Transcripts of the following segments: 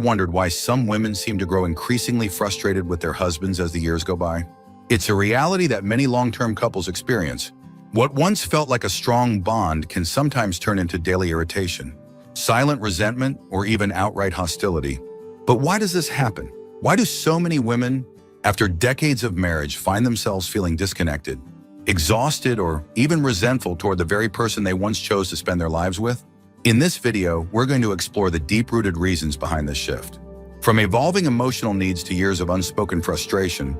wondered why some women seem to grow increasingly frustrated with their husbands as the years go by? It's a reality that many long-term couples experience. What once felt like a strong bond can sometimes turn into daily irritation, silent resentment, or even outright hostility. But why does this happen? Why do so many women, after decades of marriage, find themselves feeling disconnected, exhausted, or even resentful toward the very person they once chose to spend their lives with? In this video, we're going to explore the deep-rooted reasons behind this shift. From evolving emotional needs to years of unspoken frustration,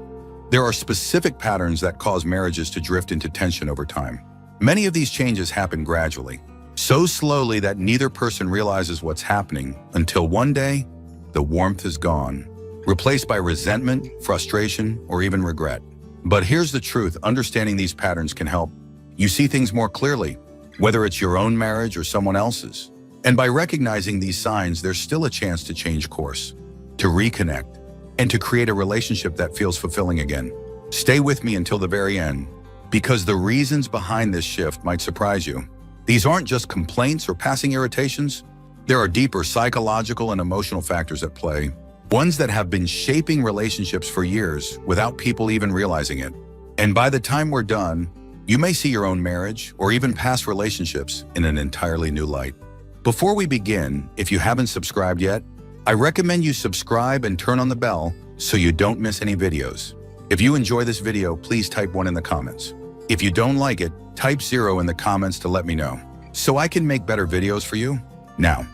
there are specific patterns that cause marriages to drift into tension over time. Many of these changes happen gradually, so slowly that neither person realizes what's happening until one day, the warmth is gone, replaced by resentment, frustration, or even regret. But here's the truth: understanding these patterns can help you see things more clearly, whether it's your own marriage or someone else's. And by recognizing these signs, there's still a chance to change course, to reconnect, and to create a relationship that feels fulfilling again. Stay with me until the very end, because the reasons behind this shift might surprise you. These aren't just complaints or passing irritations. There are deeper psychological and emotional factors at play, ones that have been shaping relationships for years without people even realizing it. And by the time we're done, you may see your own marriage or even past relationships in an entirely new light. Before we begin, if you haven't subscribed yet, I recommend you subscribe and turn on the bell so you don't miss any videos. If you enjoy this video, please type 1 in the comments. If you don't like it, type 0 in the comments to let me know, so I can make better videos for you. Now,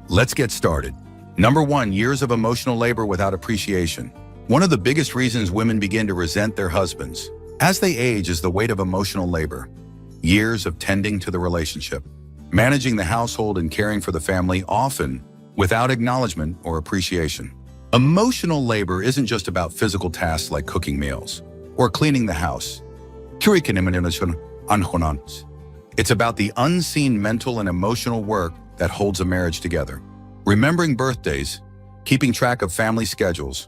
let's get started. Number 1, years of emotional labor without appreciation. One of the biggest reasons women begin to resent their husbands as they age is the weight of emotional labor. Years of tending to the relationship, managing the household and caring for the family, often without acknowledgement or appreciation. Emotional labor isn't just about physical tasks like cooking meals or cleaning the house. It's about the unseen mental and emotional work that holds a marriage together. Remembering birthdays, keeping track of family schedules,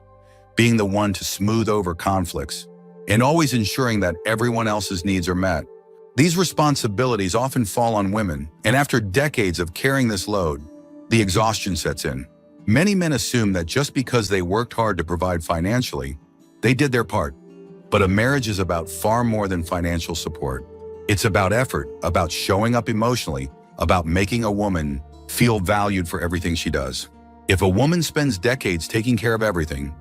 being the one to smooth over conflicts, and always ensuring that everyone else's needs are met. These responsibilities often fall on women, and after decades of carrying this load, the exhaustion sets in. Many men assume that just because they worked hard to provide financially, they did their part. But a marriage is about far more than financial support. It's about effort, about showing up emotionally, about making a woman feel valued for everything she does. If a woman spends decades taking care of everything,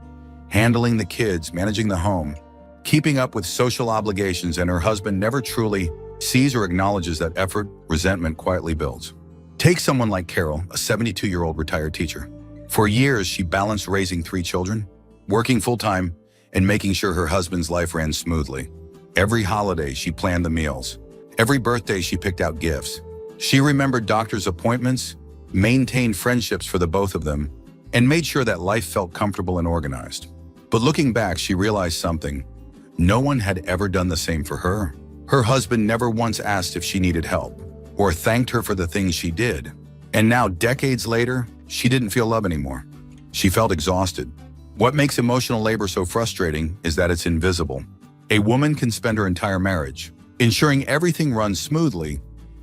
handling the kids, managing the home, keeping up with social obligations, and her husband never truly sees or acknowledges that effort, resentment quietly builds. Take someone like Carol, a 72-year-old retired teacher. For years, she balanced raising 3 children, working full-time, and making sure her husband's life ran smoothly. Every holiday, she planned the meals. Every birthday, she picked out gifts. She remembered doctor's appointments, maintained friendships for the both of them, and made sure that life felt comfortable and organized. But looking back, she realized something. No one had ever done the same for her. Her husband never once asked if she needed help or thanked her for the things she did. And now, decades later, she didn't feel love anymore. She felt exhausted. What makes emotional labor so frustrating is that it's invisible. A woman can spend her entire marriage ensuring everything runs smoothly,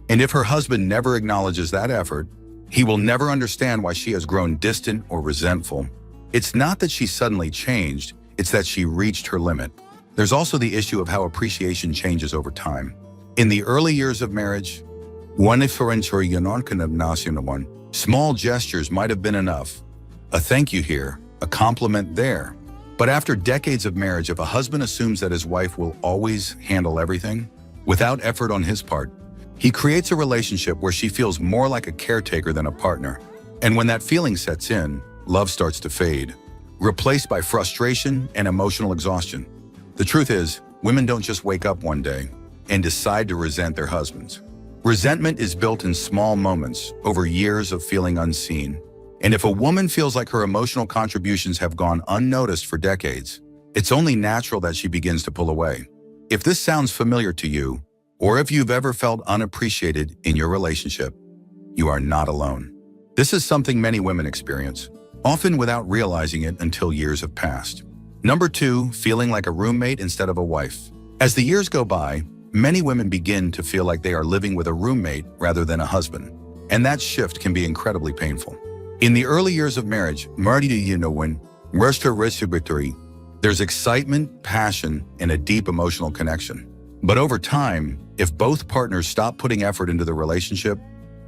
and if her husband never acknowledges that effort, he will never understand why she has grown distant or resentful. It's not that she suddenly changed, it's that she reached her limit. There's also the issue of how appreciation changes over time. In the early years of marriage, small gestures might have been enough. A thank you here, a compliment there. But after decades of marriage, if a husband assumes that his wife will always handle everything, without effort on his part, he creates a relationship where she feels more like a caretaker than a partner. And when that feeling sets in, love starts to fade, replaced by frustration and emotional exhaustion. The truth is, women don't just wake up one day and decide to resent their husbands. Resentment is built in small moments over years of feeling unseen. And if a woman feels like her emotional contributions have gone unnoticed for decades, it's only natural that she begins to pull away. If this sounds familiar to you, or if you've ever felt unappreciated in your relationship, you are not alone. This is something many women experience, often without realizing it until years have passed. Number 2, feeling like a roommate instead of a wife. As the years go by, many women begin to feel like they are living with a roommate rather than a husband, and that shift can be incredibly painful. In the early years of marriage, there's excitement, passion, and a deep emotional connection. But over time, if both partners stop putting effort into the relationship,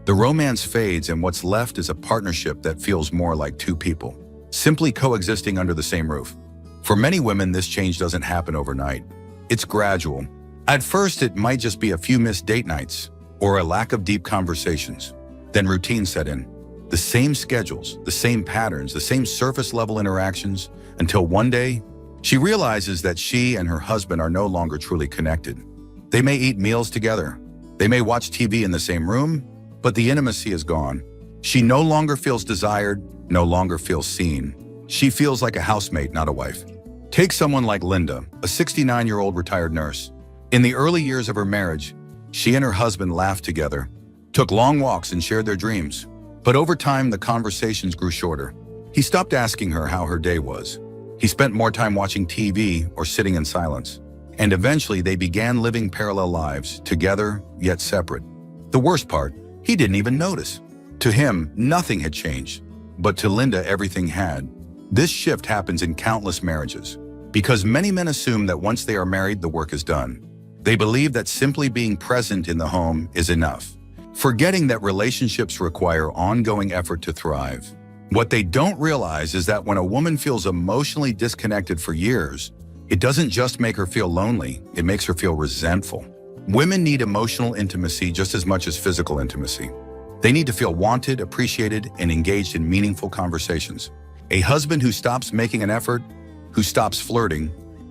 the romance fades and what's left is a partnership that feels more like two people, simply coexisting under the same roof. For many women, this change doesn't happen overnight. It's gradual. At first, it might just be a few missed date nights or a lack of deep conversations. Then routine set in. The same schedules, the same patterns, the same surface-level interactions, until one day, she realizes that she and her husband are no longer truly connected. They may eat meals together. They may watch TV in the same room, but the intimacy is gone. She no longer feels desired, no longer feels seen. She feels like a housemate, not a wife. Take someone like Linda, a 69-year-old retired nurse. In the early years of her marriage, she and her husband laughed together, took long walks and shared their dreams. But over time, the conversations grew shorter. He stopped asking her how her day was. He spent more time watching TV or sitting in silence. And eventually, they began living parallel lives, together yet separate. The worst part, he didn't even notice. To him, nothing had changed. But to Linda, everything had. This shift happens in countless marriages, because many men assume that once they are married, the work is done. They believe that simply being present in the home is enough, forgetting that relationships require ongoing effort to thrive. What they don't realize is that when a woman feels emotionally disconnected for years, it doesn't just make her feel lonely, it makes her feel resentful. Women need emotional intimacy just as much as physical intimacy. They need to feel wanted, appreciated, and engaged in meaningful conversations. A husband who stops making an effort, who stops flirting,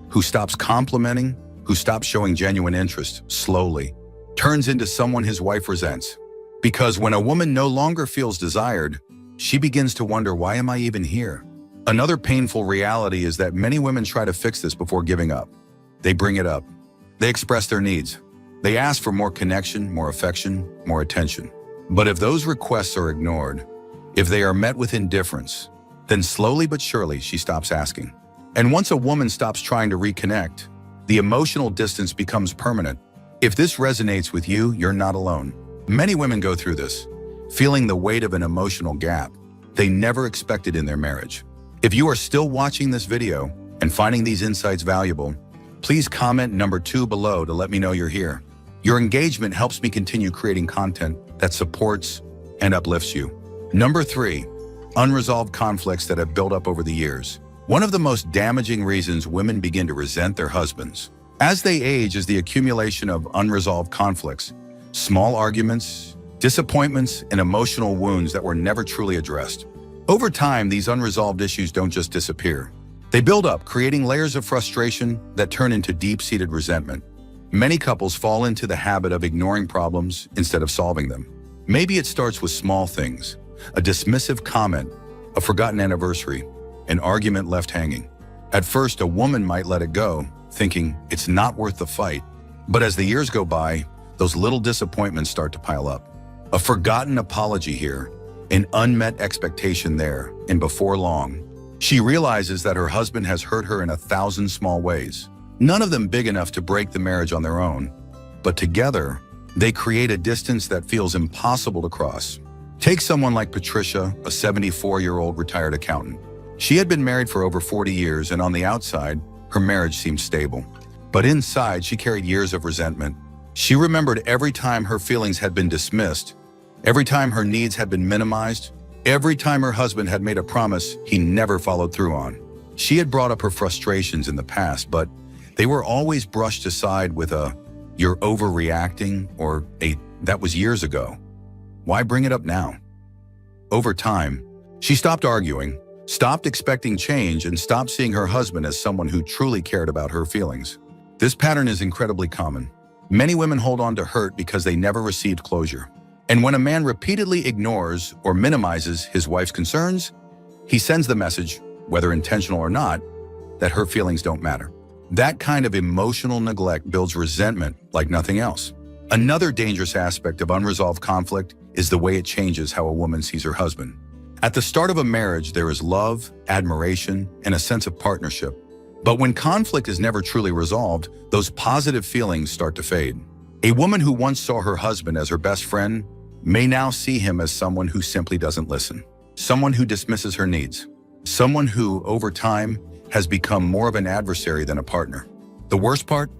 who stops complimenting, who stops showing genuine interest, slowly turns into someone his wife resents. Because when a woman no longer feels desired, she begins to wonder, why am I even here? Another painful reality is that many women try to fix this before giving up. They bring it up. They express their needs. They ask for more connection, more affection, more attention. But if those requests are ignored, if they are met with indifference, then slowly but surely she stops asking. And once a woman stops trying to reconnect, the emotional distance becomes permanent. If this resonates with you, you're not alone. Many women go through this, feeling the weight of an emotional gap they never expected in their marriage. If you are still watching this video and finding these insights valuable, please comment number 2 below to let me know you're here. Your engagement helps me continue creating content that supports and uplifts you. Number 3, unresolved conflicts that have built up over the years. One of the most damaging reasons women begin to resent their husbands as they age is the accumulation of unresolved conflicts, small arguments, disappointments, and emotional wounds that were never truly addressed. Over time, these unresolved issues don't just disappear. They build up, creating layers of frustration that turn into deep-seated resentment. Many couples fall into the habit of ignoring problems instead of solving them. Maybe it starts with small things, a dismissive comment, a forgotten anniversary, an argument left hanging. At first, a woman might let it go, thinking it's not worth the fight. But as the years go by, those little disappointments start to pile up. A forgotten apology here, an unmet expectation there, and before long, she realizes that her husband has hurt her in 1,000 small ways. None of them big enough to break the marriage on their own, but together, they create a distance that feels impossible to cross. Take someone like Patricia, a 74-year-old retired accountant. She had been married for over 40 years, and on the outside, her marriage seemed stable. But inside, she carried years of resentment. She remembered every time her feelings had been dismissed, every time her needs had been minimized, every time her husband had made a promise he never followed through on. She had brought up her frustrations in the past, but they were always brushed aside with a, "You're overreacting," or a, "That was years ago. Why bring it up now?" Over time, she stopped arguing, stopped expecting change, and stopped seeing her husband as someone who truly cared about her feelings. This pattern is incredibly common. Many women hold on to hurt because they never received closure. And when a man repeatedly ignores or minimizes his wife's concerns, he sends the message, whether intentional or not, that her feelings don't matter. That kind of emotional neglect builds resentment like nothing else. Another dangerous aspect of unresolved conflict is the way it changes how a woman sees her husband. At the start of a marriage, there is love, admiration, and a sense of partnership. But when conflict is never truly resolved, those positive feelings start to fade. A woman who once saw her husband as her best friend may now see him as someone who simply doesn't listen. someone who dismisses her needs, someone who, over time, has become more of an adversary than a partner. The worst part?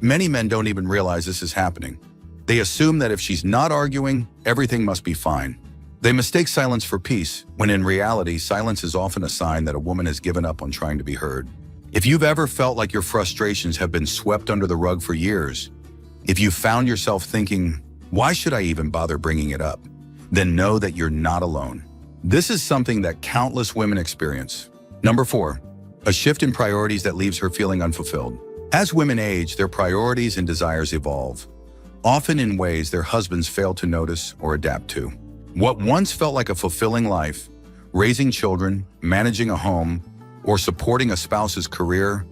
Many men don't even realize this is happening. They assume that if she's not arguing, everything must be fine. They mistake silence for peace, when in reality, silence is often a sign that a woman has given up on trying to be heard. If you've ever felt like your frustrations have been swept under the rug for years, if you found yourself thinking, why should I even bother bringing it up? Then know that you're not alone. This is something that countless women experience. Number 4, a shift in priorities that leaves her feeling unfulfilled. As women age, their priorities and desires evolve, often in ways their husbands fail to notice or adapt to. What once felt like a fulfilling life, raising children, managing a home, or supporting a spouse's career,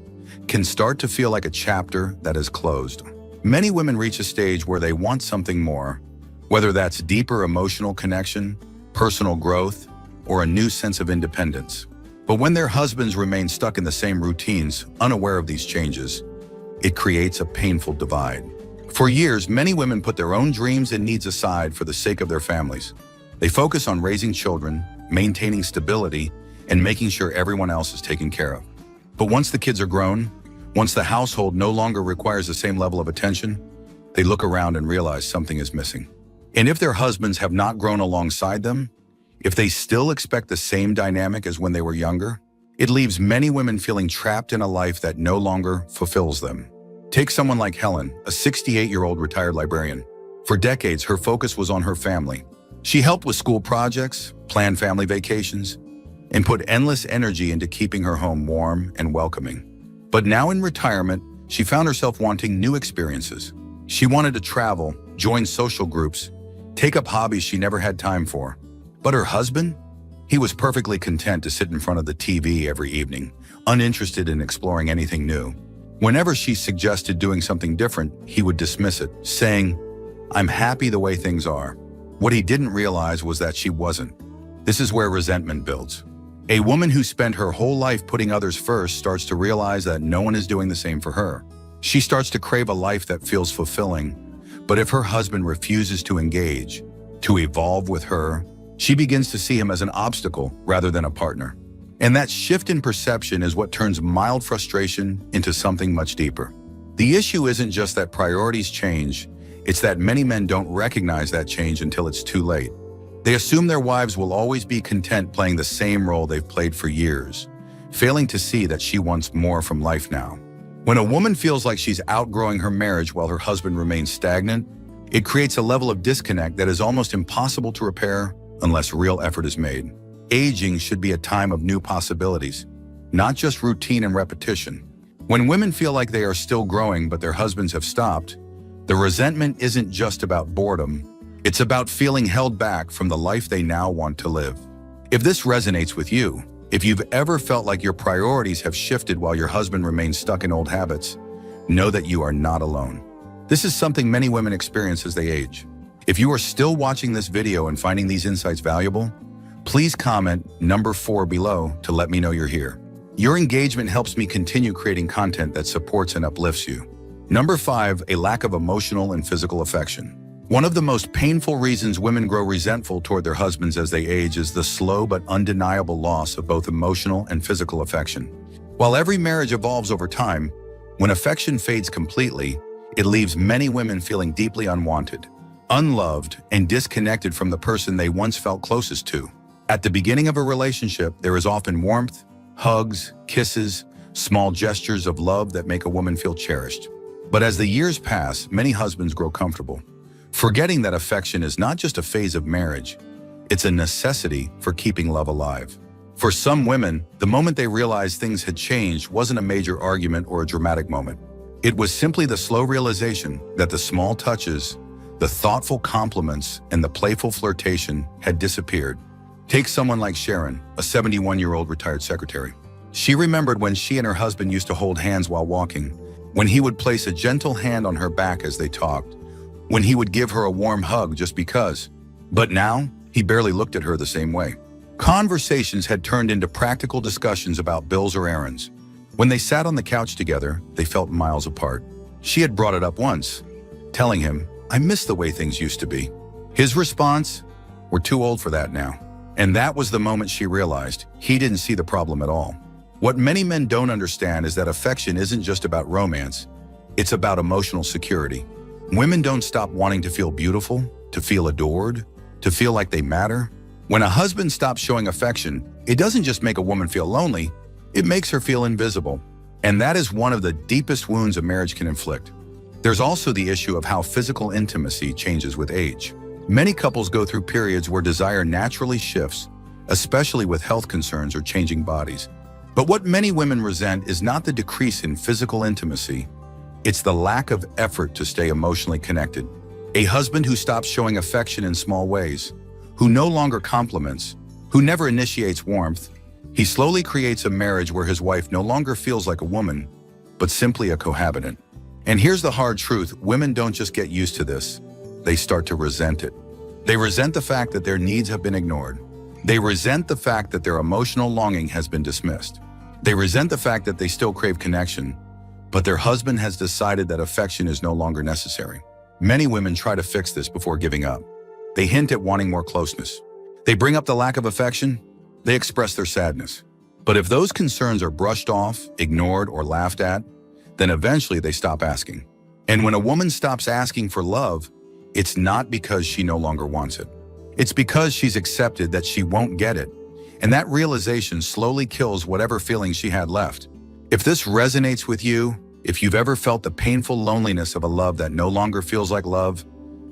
can start to feel like a chapter that is closed. Many women reach a stage where they want something more, whether that's deeper emotional connection, personal growth, or a new sense of independence. But when their husbands remain stuck in the same routines, unaware of these changes, it creates a painful divide. For years, many women put their own dreams and needs aside for the sake of their families. They focus on raising children, maintaining stability, and making sure everyone else is taken care of. But once the kids are grown, once the household no longer requires the same level of attention, they look around and realize something is missing. And if their husbands have not grown alongside them, if they still expect the same dynamic as when they were younger, it leaves many women feeling trapped in a life that no longer fulfills them. Take someone like Helen, a 68-year-old retired librarian. For decades, her focus was on her family. She helped with school projects, planned family vacations, and put endless energy into keeping her home warm and welcoming. But now in retirement, she found herself wanting new experiences. She wanted to travel, join social groups, take up hobbies she never had time for. But her husband? He was perfectly content to sit in front of the TV every evening, uninterested in exploring anything new. Whenever she suggested doing something different, he would dismiss it, saying, "I'm happy the way things are." What he didn't realize was that she wasn't. This is where resentment builds. A woman who spent her whole life putting others first starts to realize that no one is doing the same for her. She starts to crave a life that feels fulfilling, but if her husband refuses to engage, to evolve with her, she begins to see him as an obstacle rather than a partner. And that shift in perception is what turns mild frustration into something much deeper. The issue isn't just that priorities change, it's that many men don't recognize that change until it's too late. They assume their wives will always be content playing the same role they've played for years, failing to see that she wants more from life now. When a woman feels like she's outgrowing her marriage while her husband remains stagnant, it creates a level of disconnect that is almost impossible to repair unless real effort is made. Aging should be a time of new possibilities, not just routine and repetition. When women feel like they are still growing but their husbands have stopped, the resentment isn't just about boredom, it's about feeling held back from the life they now want to live. If this resonates with you, if you've ever felt like your priorities have shifted while your husband remains stuck in old habits, know that you are not alone. This is something many women experience as they age. If you are still watching this video and finding these insights valuable, please comment number 4 below to let me know you're here. Your engagement helps me continue creating content that supports and uplifts you. Number 5, a lack of emotional and physical affection. One of the most painful reasons women grow resentful toward their husbands as they age is the slow but undeniable loss of both emotional and physical affection. While every marriage evolves over time, when affection fades completely, it leaves many women feeling deeply unwanted, unloved, and disconnected from the person they once felt closest to. At the beginning of a relationship, there is often warmth, hugs, kisses, small gestures of love that make a woman feel cherished. But as the years pass, many husbands grow comfortable, forgetting that affection is not just a phase of marriage, it's a necessity for keeping love alive. For some women, the moment they realized things had changed wasn't a major argument or a dramatic moment. It was simply the slow realization that the small touches, the thoughtful compliments, and the playful flirtation had disappeared. Take someone like Sharon, a 71-year-old retired secretary. She remembered when she and her husband used to hold hands while walking, when he would place a gentle hand on her back as they talked, when he would give her a warm hug just because. But now, he barely looked at her the same way. Conversations had turned into practical discussions about bills or errands. When they sat on the couch together, they felt miles apart. She had brought it up once, telling him, "I miss the way things used to be." His response, "We're too old for that now." And that was the moment she realized he didn't see the problem at all. What many men don't understand is that affection isn't just about romance, it's about emotional security. Women don't stop wanting to feel beautiful, to feel adored, to feel like they matter. When a husband stops showing affection, it doesn't just make a woman feel lonely, it makes her feel invisible. And that is one of the deepest wounds a marriage can inflict. There's also the issue of how physical intimacy changes with age. Many couples go through periods where desire naturally shifts, especially with health concerns or changing bodies. But what many women resent is not the decrease in physical intimacy, it's the lack of effort to stay emotionally connected. A husband who stops showing affection in small ways, who no longer compliments, who never initiates warmth, he slowly creates a marriage where his wife no longer feels like a woman, but simply a cohabitant. And here's the hard truth, women don't just get used to this, they start to resent it. They resent the fact that their needs have been ignored. They resent the fact that their emotional longing has been dismissed. They resent the fact that they still crave connection, but their husband has decided that affection is no longer necessary. Many women try to fix this before giving up. They hint at wanting more closeness. They bring up the lack of affection. They express their sadness. But if those concerns are brushed off, ignored, or laughed at, then eventually they stop asking. And when a woman stops asking for love, it's not because she no longer wants it. It's because she's accepted that she won't get it. And that realization slowly kills whatever feelings she had left. If this resonates with you, if you've ever felt the painful loneliness of a love that no longer feels like love,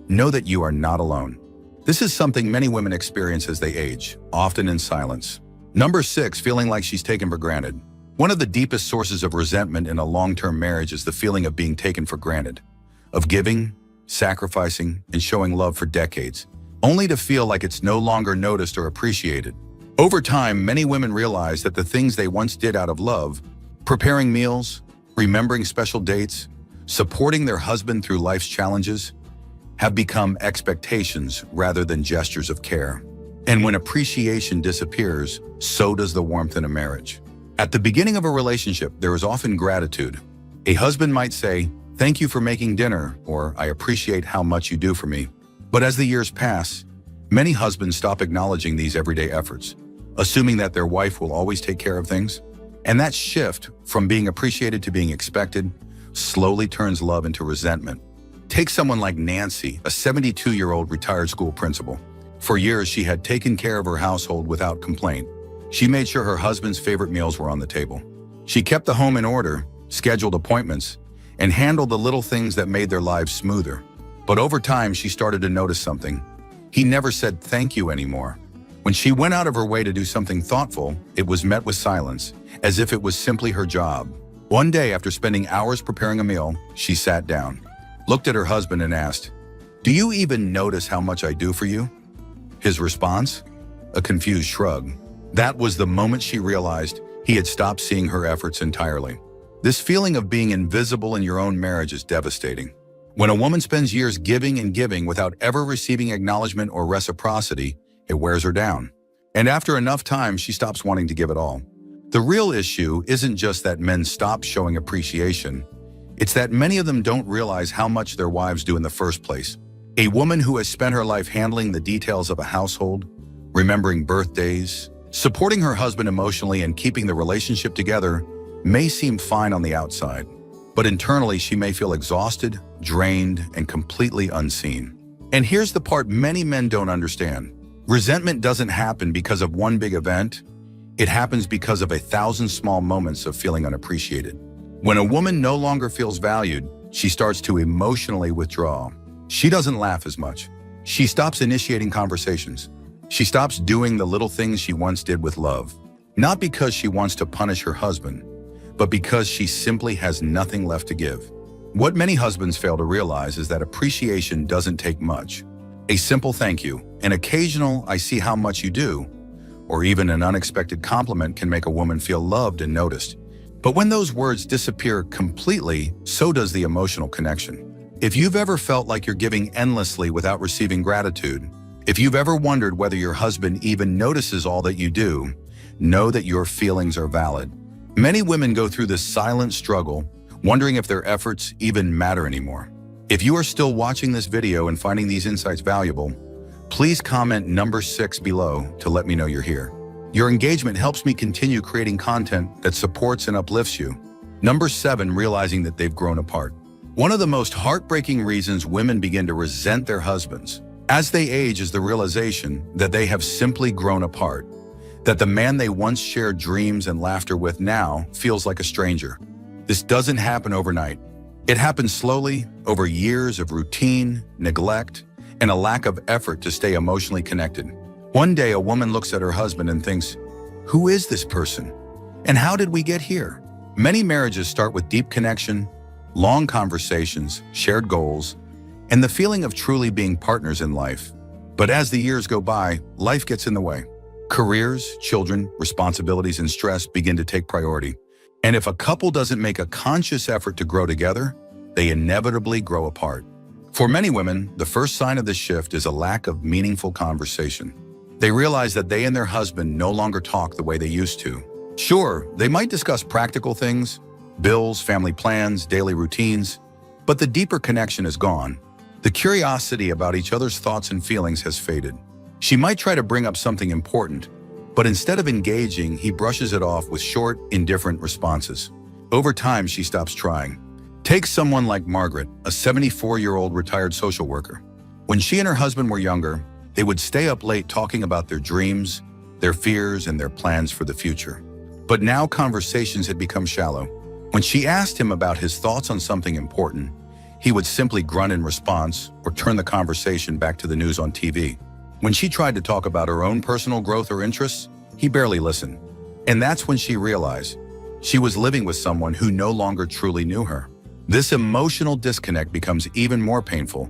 know that you are not alone. This is something many women experience as they age, often in silence. Number 6, feeling like she's taken for granted. One of the deepest sources of resentment in a long-term marriage is the feeling of being taken for granted, of giving, sacrificing, and showing love for decades, only to feel like it's no longer noticed or appreciated. Over time, many women realize that the things they once did out of love, preparing meals, remembering special dates, supporting their husband through life's challenges, have become expectations rather than gestures of care. And when appreciation disappears, so does the warmth in a marriage. At the beginning of a relationship, there is often gratitude. A husband might say, "Thank you for making dinner," or "I appreciate how much you do for me." But as the years pass, many husbands stop acknowledging these everyday efforts, assuming that their wife will always take care of things. And that shift from being appreciated to being expected slowly turns love into resentment. Take someone like Nancy, a 72-year-old retired school principal. For years, she had taken care of her household without complaint. She made sure her husband's favorite meals were on the table. She kept the home in order, scheduled appointments, and handled the little things that made their lives smoother. But over time, she started to notice something. He never said thank you anymore. When she went out of her way to do something thoughtful, it was met with silence, as if it was simply her job. One day, after spending hours preparing a meal, she sat down, looked at her husband and asked, "Do you even notice how much I do for you?" His response? A confused shrug. That was the moment she realized he had stopped seeing her efforts entirely. This feeling of being invisible in your own marriage is devastating. When a woman spends years giving and giving without ever receiving acknowledgement or reciprocity, it wears her down. And after enough time, she stops wanting to give it all. The real issue isn't just that men stop showing appreciation. It's that many of them don't realize how much their wives do in the first place. A woman who has spent her life handling the details of a household, remembering birthdays, supporting her husband emotionally and keeping the relationship together may seem fine on the outside, but internally she may feel exhausted, drained, and completely unseen. And here's the part many men don't understand. Resentment doesn't happen because of one big event. It happens because of 1,000 small moments of feeling unappreciated. When a woman no longer feels valued, she starts to emotionally withdraw. She doesn't laugh as much. She stops initiating conversations. She stops doing the little things she once did with love. Not because she wants to punish her husband, but because she simply has nothing left to give. What many husbands fail to realize is that appreciation doesn't take much. A simple thank you, an occasional "I see how much you do," or even an unexpected compliment can make a woman feel loved and noticed. But when those words disappear completely, so does the emotional connection. If you've ever felt like you're giving endlessly without receiving gratitude, if you've ever wondered whether your husband even notices all that you do, know that your feelings are valid. Many women go through this silent struggle, wondering if their efforts even matter anymore. If you are still watching this video and finding these insights valuable, Please comment number 6 below to let me know you're here. Your engagement helps me continue creating content that supports and uplifts you. Number 7, realizing that they've grown apart. One of the most heartbreaking reasons women begin to resent their husbands as they age is the realization that they have simply grown apart, that the man they once shared dreams and laughter with now feels like a stranger. This doesn't happen overnight. It happens slowly over years of routine, neglect, and a lack of effort to stay emotionally connected. One day, a woman looks at her husband and thinks, "Who is this person? And how did we get here?" Many marriages start with deep connection, long conversations, shared goals, and the feeling of truly being partners in life. But as the years go by, life gets in the way. Careers, children, responsibilities, and stress begin to take priority. And if a couple doesn't make a conscious effort to grow together, they inevitably grow apart. For many women, the first sign of this shift is a lack of meaningful conversation. They realize that they and their husband no longer talk the way they used to. Sure, they might discuss practical things, bills, family plans, daily routines, but the deeper connection is gone. The curiosity about each other's thoughts and feelings has faded. She might try to bring up something important, but instead of engaging, he brushes it off with short, indifferent responses. Over time, she stops trying. Take someone like Margaret, a 74-year-old retired social worker. When she and her husband were younger, they would stay up late talking about their dreams, their fears, and their plans for the future. But now conversations had become shallow. When she asked him about his thoughts on something important, he would simply grunt in response or turn the conversation back to the news on TV. When she tried to talk about her own personal growth or interests, he barely listened. And that's when she realized she was living with someone who no longer truly knew her. This emotional disconnect becomes even more painful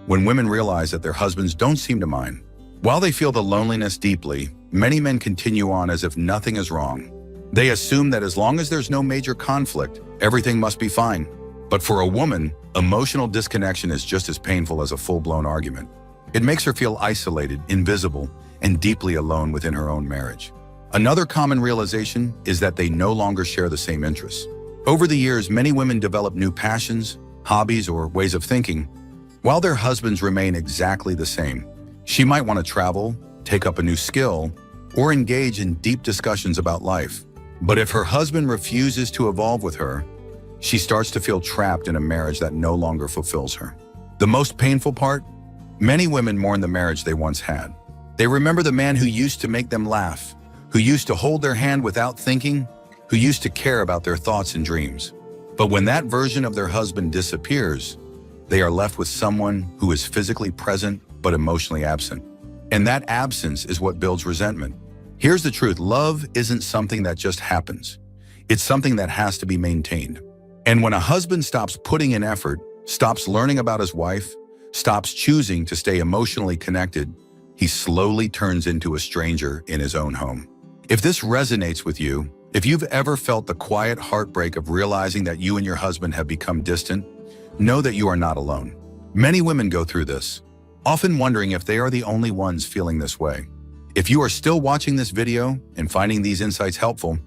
when women realize that their husbands don't seem to mind. While they feel the loneliness deeply, many men continue on as if nothing is wrong. They assume that as long as there's no major conflict, everything must be fine. But for a woman, emotional disconnection is just as painful as a full-blown argument. It makes her feel isolated, invisible, and deeply alone within her own marriage. Another common realization is that they no longer share the same interests. Over the years, many women develop new passions, hobbies, or ways of thinking, while their husbands remain exactly the same. She might want to travel, take up a new skill, or engage in deep discussions about life. But if her husband refuses to evolve with her, she starts to feel trapped in a marriage that no longer fulfills her. The most painful part? Many women mourn the marriage they once had. They remember the man who used to make them laugh, who used to hold their hand without thinking, who used to care about their thoughts and dreams. But when that version of their husband disappears, they are left with someone who is physically present but emotionally absent. And that absence is what builds resentment. Here's the truth: love isn't something that just happens. It's something that has to be maintained. And when a husband stops putting in effort, stops learning about his wife, stops choosing to stay emotionally connected, he slowly turns into a stranger in his own home. If this resonates with you, if you've ever felt the quiet heartbreak of realizing that you and your husband have become distant, know that you are not alone. Many women go through this, often wondering if they are the only ones feeling this way. If you are still watching this video and finding these insights helpful,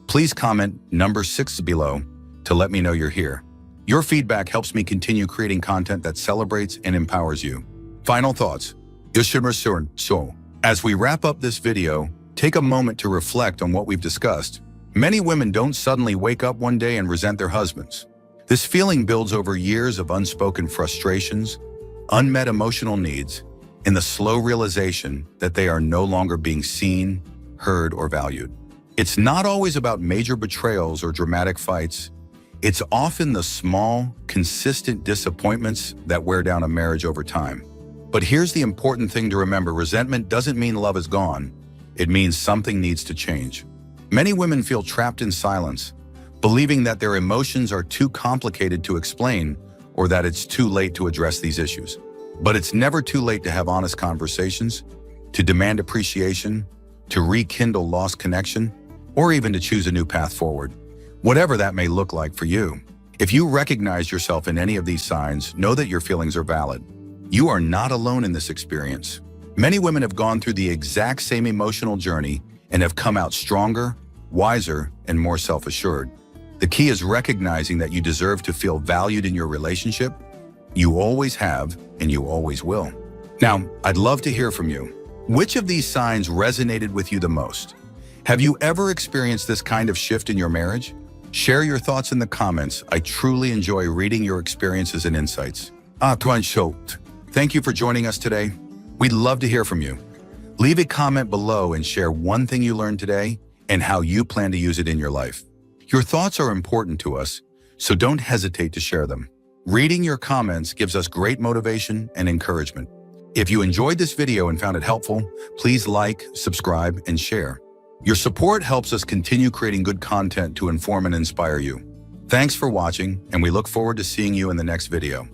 please comment number 6 below to let me know you're here. Your feedback helps me continue creating content that celebrates and empowers you. Final thoughts. So, as we wrap up this video, take a moment to reflect on what we've discussed. Many women don't suddenly wake up one day and resent their husbands. This feeling builds over years of unspoken frustrations, unmet emotional needs, and the slow realization that they are no longer being seen, heard, or valued. It's not always about major betrayals or dramatic fights. It's often the small, consistent disappointments that wear down a marriage over time. But here's the important thing to remember: resentment doesn't mean love is gone. It means something needs to change. Many women feel trapped in silence, believing that their emotions are too complicated to explain or that it's too late to address these issues. But it's never too late to have honest conversations, to demand appreciation, to rekindle lost connection, or even to choose a new path forward. Whatever that may look like for you. If you recognize yourself in any of these signs, know that your feelings are valid. You are not alone in this experience. Many women have gone through the exact same emotional journey and have come out stronger, wiser, and more self-assured. The key is recognizing that you deserve to feel valued in your relationship. You always have, and you always will. Now, I'd love to hear from you. Which of these signs resonated with you the most? Have you ever experienced this kind of shift in your marriage? Share your thoughts in the comments. I truly enjoy reading your experiences and insights. Thank you for joining us today. We'd love to hear from you. Leave a comment below and share one thing you learned today and how you plan to use it in your life. Your thoughts are important to us, so don't hesitate to share them. Reading your comments gives us great motivation and encouragement. If you enjoyed this video and found it helpful, please like, subscribe, and share. Your support helps us continue creating good content to inform and inspire you. Thanks for watching, and we look forward to seeing you in the next video.